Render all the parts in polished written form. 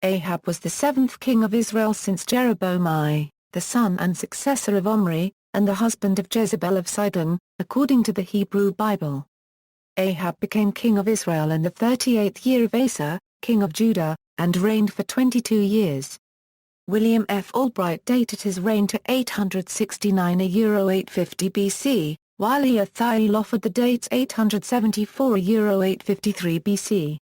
Ahab was the seventh king of Israel since Jeroboam I, the son and successor of Omri, and the husband of Jezebel of Sidon, according to the Hebrew Bible. Ahab became king of Israel in the 38th year of Asa, king of Judah, and reigned for 22 years. William F. Albright dated his reign to 869 850 BC, while Thiele offered the dates 874 853 BC.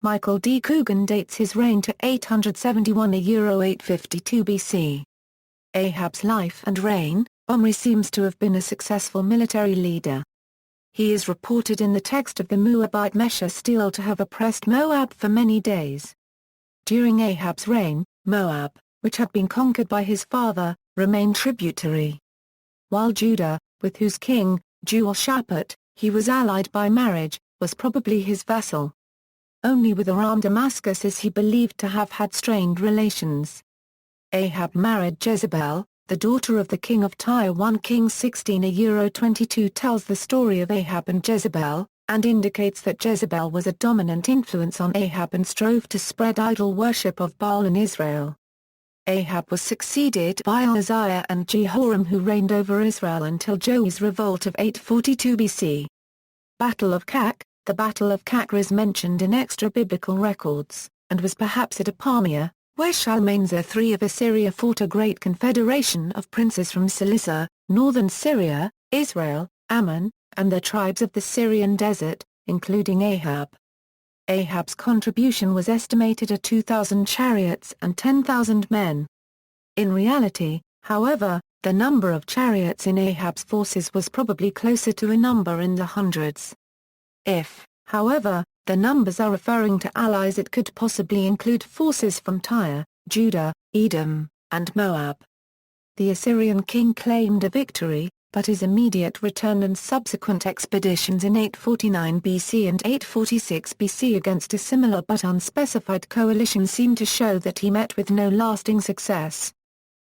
Michael D. Coogan dates his reign to 871 852 BC. Ahab's life and reign. Omri seems to have been a successful military leader. He is reported in the text of the Moabite Mesha to have oppressed Moab for many days. During Ahab's reign, Moab, which had been conquered by his father, remained tributary. While Judah, with whose king, Jehoshaphat, he was allied by marriage, was probably his vassal. Only with Aram Damascus is he believed to have had strained relations. Ahab married Jezebel, the daughter of the king of Tyre. 1 Kings 16:22 tells the story of Ahab and Jezebel, and indicates that Jezebel was a dominant influence on Ahab and strove to spread idol worship of Baal in Israel. Ahab was succeeded by Ahaziah and Jehoram, who reigned over Israel until Joash's revolt of 842 BC. Battle of Kach. The Battle of Kach is mentioned in extra-biblical records, and was perhaps at Apamea, where Shalmaneser III of Assyria fought a great confederation of princes from Cilicia, northern Syria, Israel, Ammon, and the tribes of the Syrian desert, including Ahab. Ahab's contribution was estimated at 2,000 chariots and 10,000 men. In reality, however, the number of chariots in Ahab's forces was probably closer to a number in the hundreds. If, however, the numbers are referring to allies, it could possibly include forces from Tyre, Judah, Edom, and Moab. The Assyrian king claimed a victory, but his immediate return and subsequent expeditions in 849 BC and 846 BC against a similar but unspecified coalition seem to show that he met with no lasting success.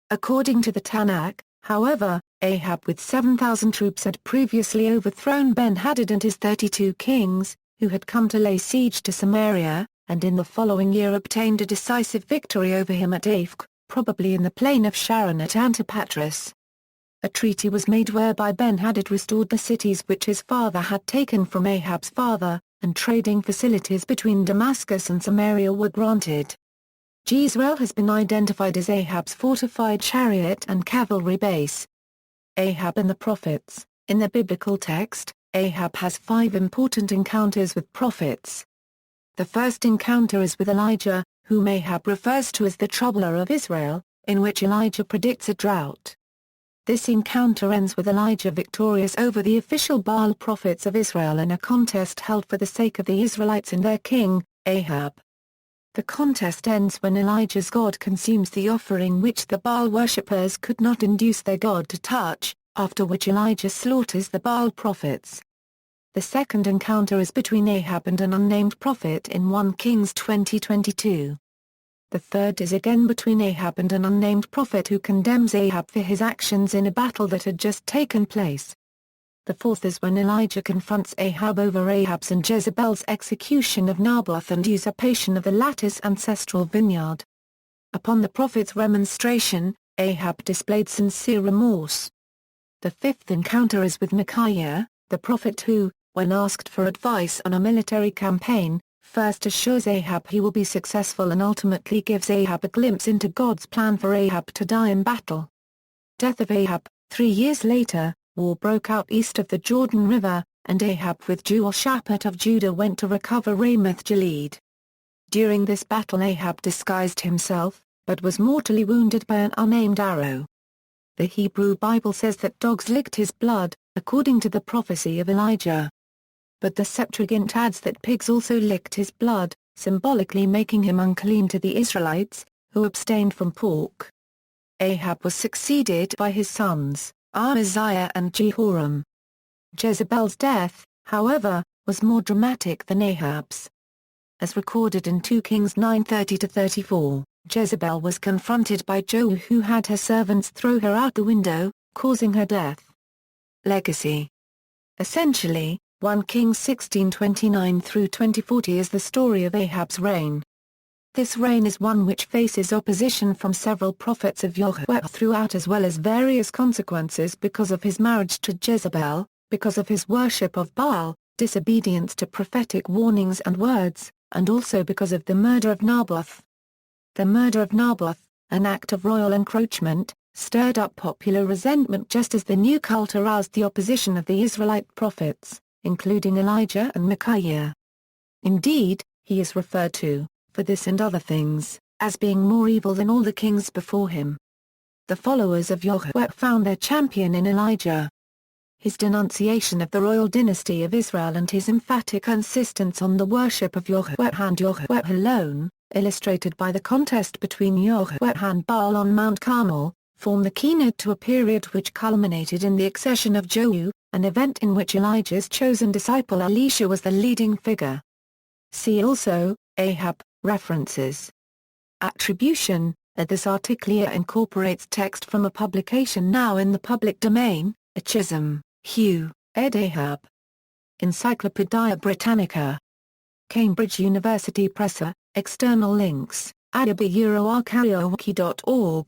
According to the Tanakh, however, Ahab with 7,000 troops had previously overthrown Ben-Hadad and his 32 kings, who had come to lay siege to Samaria, and in the following year obtained a decisive victory over him at Aphek, probably in the plain of Sharon at Antipatris. A treaty was made whereby Ben-Hadad restored the cities which his father had taken from Ahab's father, and trading facilities between Damascus and Samaria were granted. Jezreel has been identified as Ahab's fortified chariot and cavalry base. Ahab and the prophets. In the biblical text, Ahab has 5 important encounters with prophets. The first encounter is with Elijah, whom Ahab refers to as the troubler of Israel, in which Elijah predicts a drought. This encounter ends with Elijah victorious over the official Baal prophets of Israel in a contest held for the sake of the Israelites and their king, Ahab. The contest ends when Elijah's God consumes the offering which the Baal worshippers could not induce their God to touch, after which Elijah slaughters the Baal prophets. The second encounter is between Ahab and an unnamed prophet in 1 Kings 20:22. The third is again between Ahab and an unnamed prophet who condemns Ahab for his actions in a battle that had just taken place. The fourth is when Elijah confronts Ahab over Ahab's and Jezebel's execution of Naboth and usurpation of the latter's ancestral vineyard. Upon the prophet's remonstration, Ahab displayed sincere remorse. The fifth encounter is with Micaiah, the prophet who, when asked for advice on a military campaign, first assures Ahab he will be successful and ultimately gives Ahab a glimpse into God's plan for Ahab to die in battle. Death of Ahab. 3 years later, war broke out east of the Jordan River, and Ahab with Jehoshaphat of Judah went to recover Ramoth Gilead. During this battle Ahab disguised himself, but was mortally wounded by an unnamed arrow. The Hebrew Bible says that dogs licked his blood, according to the prophecy of Elijah. But the Septuagint adds that pigs also licked his blood, symbolically making him unclean to the Israelites, who abstained from pork. Ahab was succeeded by his sons, Ahaziah and Jehoram. Jezebel's death, however, was more dramatic than Ahab's. As recorded in 2 Kings 9:30-34, Jezebel was confronted by Jehu, who had her servants throw her out the window, causing her death. Legacy. Essentially, 1 Kings 16:29-2040 is the story of Ahab's reign. This reign is one which faces opposition from several prophets of Yahweh throughout, as well as various consequences because of his marriage to Jezebel, because of his worship of Baal, disobedience to prophetic warnings and words, and also because of the murder of Naboth. The murder of Naboth, an act of royal encroachment, stirred up popular resentment just as the new cult aroused the opposition of the Israelite prophets, including Elijah and Micaiah. Indeed, he is referred to, for this and other things, as being more evil than all the kings before him. The followers of Yahweh found their champion in Elijah. His denunciation of the royal dynasty of Israel and his emphatic insistence on the worship of Yahweh and Yahweh alone, illustrated by the contest between Yahweh and Baal on Mount Carmel, form the keynote to a period which culminated in the accession of Jehu, an event in which Elijah's chosen disciple Elisha was the leading figure. See also, Ahab. References. Attribution. This article incorporates text from a publication now in the public domain, Chisholm, Hugh, ed. Ahab. Encyclopædia Britannica. Cambridge University Press. External links, ʼAḥ'āʾ',